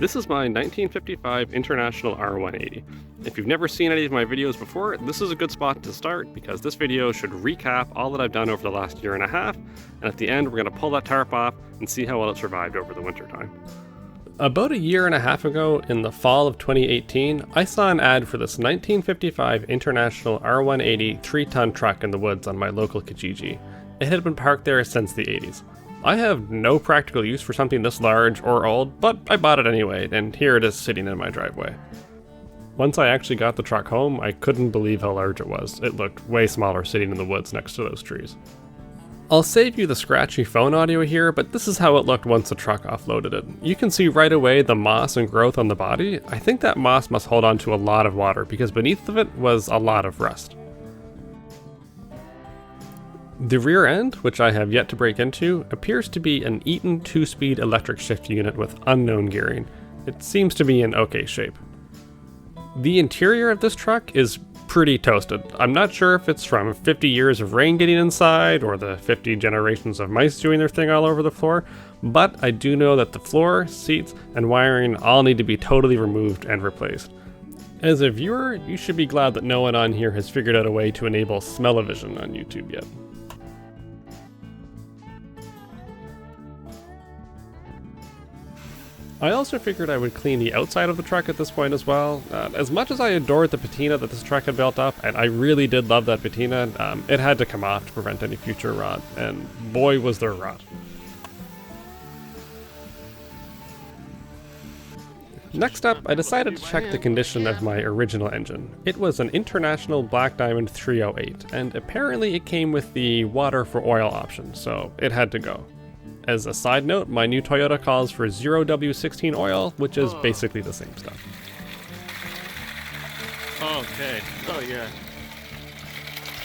This is my 1955 International R180. If you've never seen any of my videos before, this is a good spot to start because this video should recap all that I've done over the last year and a half, and at the end we're going to pull that tarp off and see how well it survived over the winter time. About a year and a half ago, in the fall of 2018, I saw an ad for this 1955 International R180 3-ton truck in the woods on my local Kijiji. It had been parked there since the 80s. I have no practical use for something this large or old, but I bought it anyway, and here it is sitting in my driveway. Once I actually got the truck home, I couldn't believe how large it was. It looked way smaller sitting in the woods next to those trees. I'll save you the scratchy phone audio here, but this is how it looked once the truck offloaded it. You can see right away the moss and growth on the body. I think that moss must hold on to a lot of water because beneath of it was a lot of rust. The rear end, which I have yet to break into, appears to be an Eaton 2-speed electric shift unit with unknown gearing. It seems to be in okay shape. The interior of this truck is pretty toasted. I'm not sure if it's from 50 years of rain getting inside or the 50 generations of mice doing their thing all over the floor, but I do know that the floor, seats, and wiring all need to be totally removed and replaced. As a viewer, you should be glad that no one on here has figured out a way to enable smell-o-vision on YouTube yet. I also figured I would clean the outside of the truck at this point as well. As much as I adored the patina that this truck had built up, and I really did love that patina, it had to come off to prevent any future rot, and boy was there rot. Next up, I decided to check the condition of my original engine. It was an International Black Diamond 308, and apparently it came with the water for oil option, so it had to go. As a side note, my new Toyota calls for 0W16 oil, which is basically the same stuff. Okay. Oh yeah.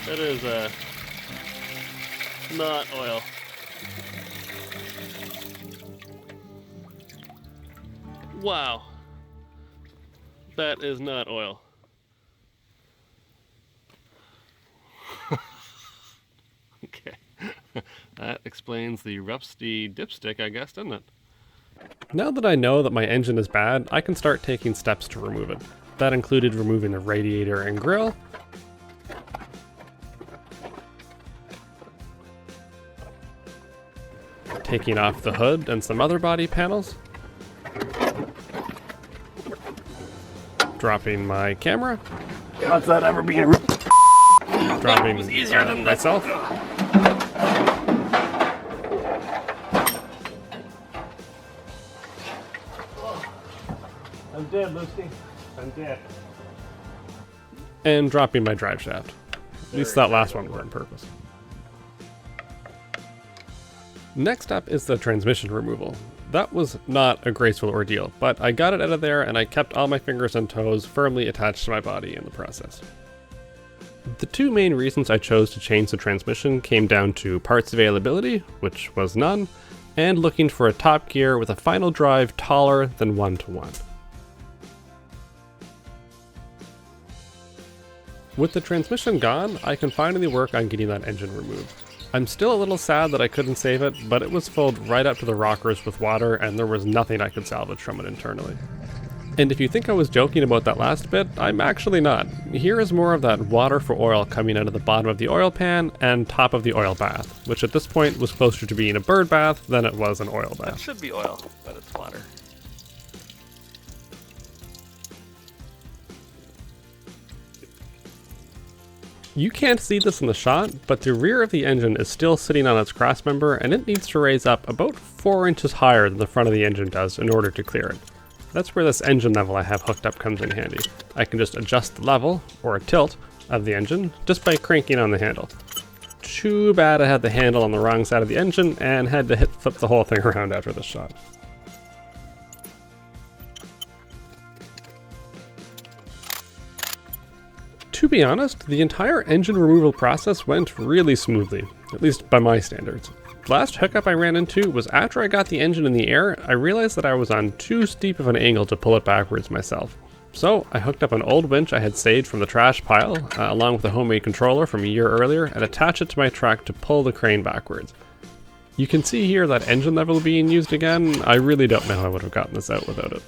That is not oil. Wow. That is not oil. Okay. That explains the rusty dipstick, I guess, doesn't it? Now that I know that my engine is bad, I can start taking steps to remove it. That included removing the radiator and grille, taking off the hood and some other body panels, dropping my camera, How's that ever being dropping myself, I'm dead, Lucy. I'm dead. and dropping my drive shaft. At least that last one was on purpose. Next up is the transmission removal. That was not a graceful ordeal, but I got it out of there and I kept all my fingers and toes firmly attached to my body in the process. The two main reasons I chose to change the transmission came down to parts availability, which was none, and looking for a top gear with a final drive taller than 1:1. With the transmission gone, I can finally work on getting that engine removed. I'm still a little sad that I couldn't save it, but it was filled right up to the rockers with water and there was nothing I could salvage from it internally. And if you think I was joking about that last bit, I'm actually not. Here is more of that water for oil coming out of the bottom of the oil pan and top of the oil bath, which at this point was closer to being a bird bath than it was an oil That bath. should be oil, but it's water. You can't see this in the shot, but the rear of the engine is still sitting on its crossmember and it needs to raise up about 4 inches higher than the front of the engine does in order to clear it. That's where this engine level I have hooked up comes in handy. I can just adjust the level, or tilt, of the engine just by cranking on the handle. Too bad I had the handle on the wrong side of the engine and had to flip the whole thing around after this shot. To be honest, the entire engine removal process went really smoothly, at least by my standards. The last hookup I ran into was after I got the engine in the air, I realized that I was on too steep of an angle to pull it backwards myself. So I hooked up an old winch I had saved from the trash pile, along with a homemade controller from a year earlier, and attached it to my truck to pull the crane backwards. You can see here that engine level being used again. I really don't know how I would have gotten this out without it.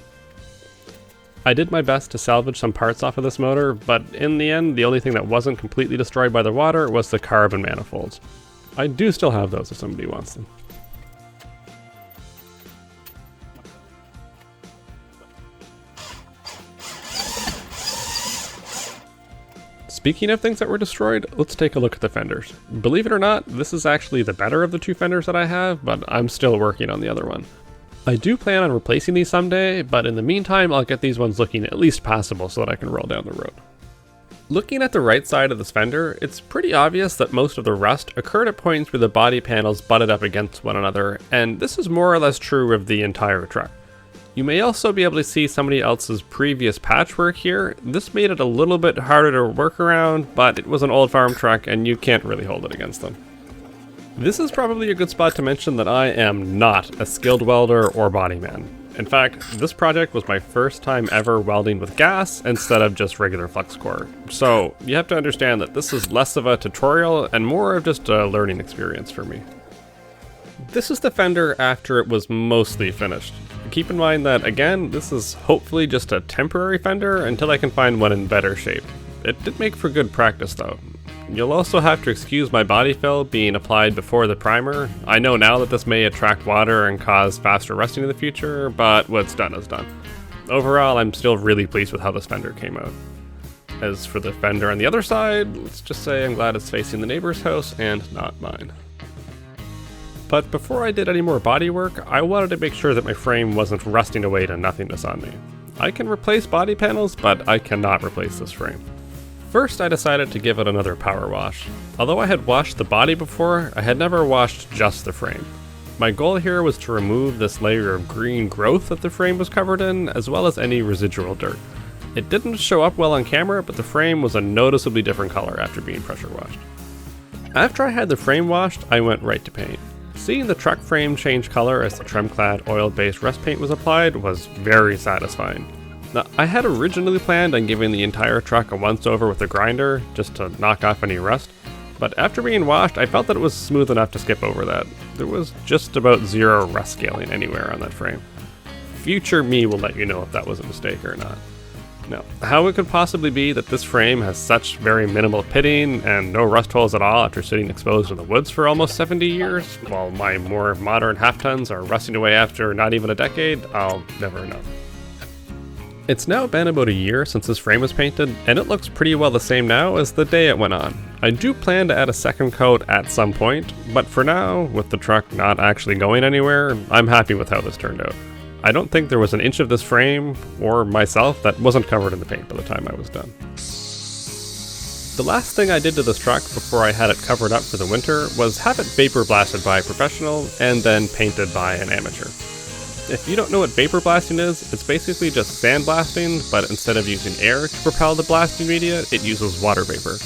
I did my best to salvage some parts off of this motor, but in the end, the only thing that wasn't completely destroyed by the water was the carbon manifolds. I do still have those if somebody wants them. Speaking of things that were destroyed, let's take a look at the fenders. Believe it or not, this is actually the better of the two fenders that I have, but I'm still working on the other one. I do plan on replacing these someday, but in the meantime, I'll get these ones looking at least passable so that I can roll down the road. Looking at the right side of this fender, it's pretty obvious that most of the rust occurred at points where the body panels butted up against one another, and this is more or less true of the entire truck. You may also be able to see somebody else's previous patchwork here. This made it a little bit harder to work around, but it was an old farm truck and you can't really hold it against them. This is probably a good spot to mention that I am not a skilled welder or bodyman. In fact, this project was my first time ever welding with gas instead of just regular flux core. So you have to understand that this is less of a tutorial and more of just a learning experience for me. This is the fender after it was mostly finished. Keep in mind that, again, this is hopefully just a temporary fender until I can find one in better shape. It did make for good practice though. You'll also have to excuse my body fill being applied before the primer. I know now that this may attract water and cause faster rusting in the future, but what's done is done. Overall, I'm still really pleased with how this fender came out. As for the fender on the other side, let's just say I'm glad it's facing the neighbor's house and not mine. But before I did any more body work, I wanted to make sure that my frame wasn't rusting away to nothingness on me. I can replace body panels, but I cannot replace this frame. First, I decided to give it another power wash. Although I had washed the body before, I had never washed just the frame. My goal here was to remove this layer of green growth that the frame was covered in, as well as any residual dirt. It didn't show up well on camera, but the frame was a noticeably different color after being pressure washed. After I had the frame washed, I went right to paint. Seeing the truck frame change color as the trim-clad oil-based rust paint was applied was very satisfying. Now, I had originally planned on giving the entire truck a once-over with a grinder, just to knock off any rust, but after being washed, I felt that it was smooth enough to skip over that. There was just about zero rust scaling anywhere on that frame. Future me will let you know if that was a mistake or not. Now, how it could possibly be that this frame has such very minimal pitting and no rust holes at all after sitting exposed in the woods for almost 70 years, while my more modern half-tons are rusting away after not even a decade, I'll never know. It's now been about a year since this frame was painted, and it looks pretty well the same now as the day it went on. I do plan to add a second coat at some point, but for now, with the truck not actually going anywhere, I'm happy with how this turned out. I don't think there was an inch of this frame, or myself, that wasn't covered in the paint by the time I was done. The last thing I did to this truck before I had it covered up for the winter was have it vapor blasted by a professional and then painted by an amateur. If you don't know what vapor blasting is, it's basically just sandblasting, but instead of using air to propel the blasting media, it uses water vapor.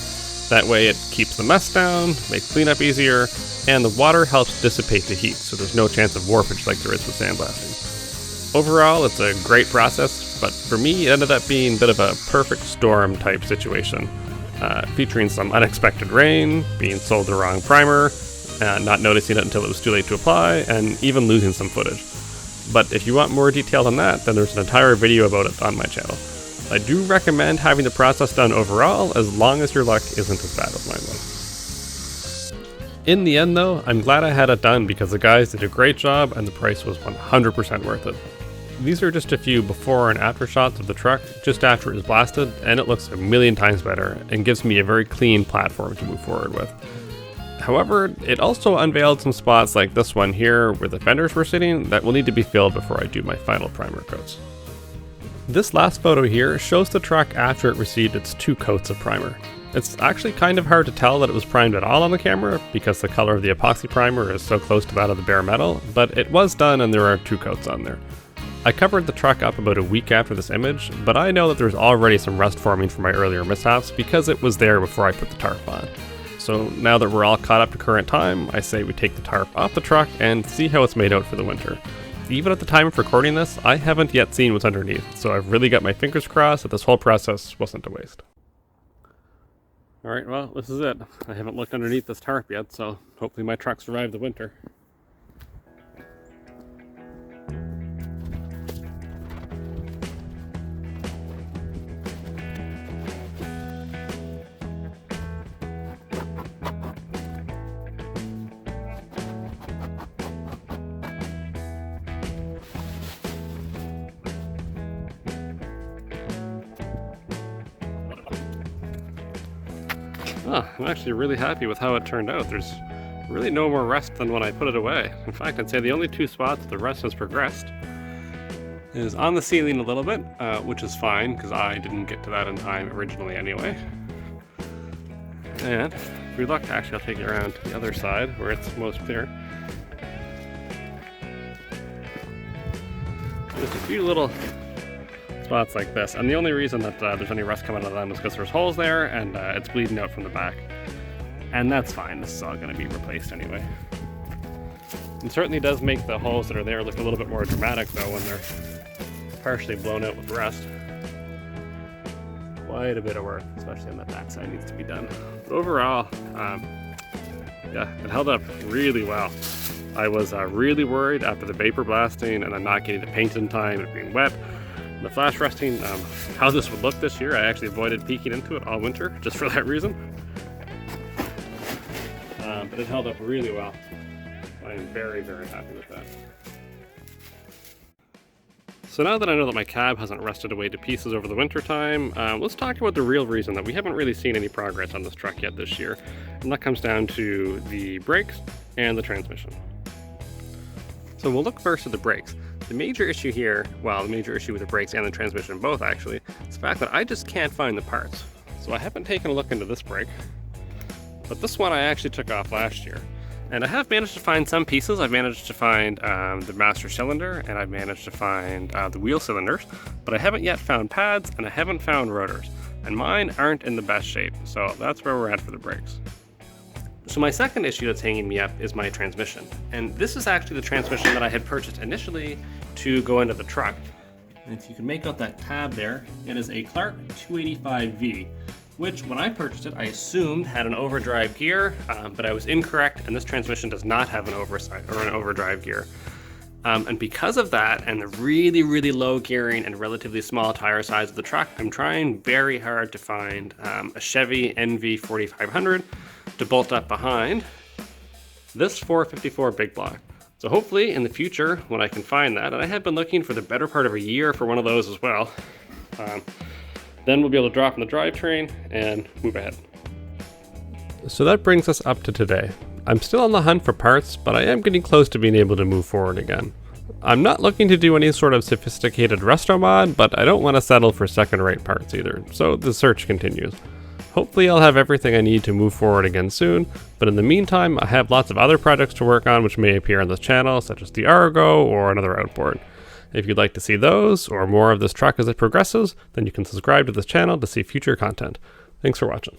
That way it keeps the mess down, makes cleanup easier, and the water helps dissipate the heat, so there's no chance of warpage like there is with sandblasting. Overall, it's a great process, but for me, it ended up being a bit of a perfect storm type situation, featuring some unexpected rain, being sold the wrong primer, not noticing it until it was too late to apply, and even losing some footage. But if you want more detail on that, then there's an entire video about it on my channel. I do recommend having the process done overall, as long as your luck isn't as bad as mine was. In the end though, I'm glad I had it done because the guys did a great job and the price was 100% worth it. These are just a few before and after shots of the truck just after it was blasted, and it looks a million times better and gives me a very clean platform to move forward with. However, it also unveiled some spots like this one here where the fenders were sitting that will need to be filled before I do my final primer coats. This last photo here shows the truck after it received its 2 coats of primer. It's actually kind of hard to tell that it was primed at all on the camera because the color of the epoxy primer is so close to that of the bare metal, but it was done and there are 2 coats on there. I covered the truck up about a week after this image, but I know that there's already some rust forming from my earlier mishaps because it was there before I put the tarp on. So now that we're all caught up to current time, I say we take the tarp off the truck and see how it's made out for the winter. Even at the time of recording this, I haven't yet seen what's underneath, so I've really got my fingers crossed that this whole process wasn't a waste. Alright, well, this is it. I haven't looked underneath this tarp yet, so hopefully my truck survived the winter. Oh, I'm actually really happy with how it turned out. There's really no more rust than when I put it away. In fact, I'd say the only two spots the rust has progressed is on the ceiling a little bit, which is fine because I didn't get to that in time originally anyway. And if we look, actually I'll take you around to the other side where it's most clear. Just a few little spots like this, and the only reason that there's any rust coming out of them is because there's holes there and it's bleeding out from the back. And that's fine, this is all going to be replaced anyway. It certainly does make the holes that are there look a little bit more dramatic though when they're partially blown out with rust. Quite a bit of work, especially on the back side, needs to be done. But overall, yeah, it held up really well. I was really worried after the vapor blasting and then not getting the paint in time and being wet, and the flash rusting, how this would look this year. I actually avoided peeking into it all winter just for that reason. But it held up really well. I am very, very happy with that. So now that I know that my cab hasn't rusted away to pieces over the winter time, let's talk about the real reason that we haven't really seen any progress on this truck yet this year. And that comes down to the brakes and the transmission. So we'll look first at the brakes. The major issue here, well, the major issue with the brakes and the transmission both actually, is the fact that I just can't find the parts. So I haven't taken a look into this brake, but this one I actually took off last year. And I have managed to find some pieces. I've managed to find the master cylinder, and I've managed to find the wheel cylinders, but I haven't yet found pads, and I haven't found rotors. And mine aren't in the best shape, so that's where we're at for the brakes. So my second issue that's hanging me up is my transmission. And this is actually the transmission that I had purchased initially to go into the truck. And if you can make out that tab there, it is a Clark 285V. Which, when I purchased it, I assumed had an overdrive gear, but I was incorrect, and this transmission does not have an overdrive gear. And because of that, and the really, really low gearing and relatively small tire size of the truck, I'm trying very hard to find a Chevy NV 4500 to bolt up behind this 454 big block. So hopefully in the future, when I can find that, and I have been looking for the better part of a year for one of those as well, then we'll be able to drop in the drivetrain and move ahead. So that brings us up to today. I'm still on the hunt for parts, but I am getting close to being able to move forward again. I'm not looking to do any sort of sophisticated resto mod, but I don't want to settle for second-rate parts either, so the search continues. Hopefully I'll have everything I need to move forward again soon, but in the meantime I have lots of other projects to work on which may appear on this channel, such as the Argo or another outboard. If you'd like to see those, or more of this truck as it progresses, then you can subscribe to this channel to see future content. Thanks for watching.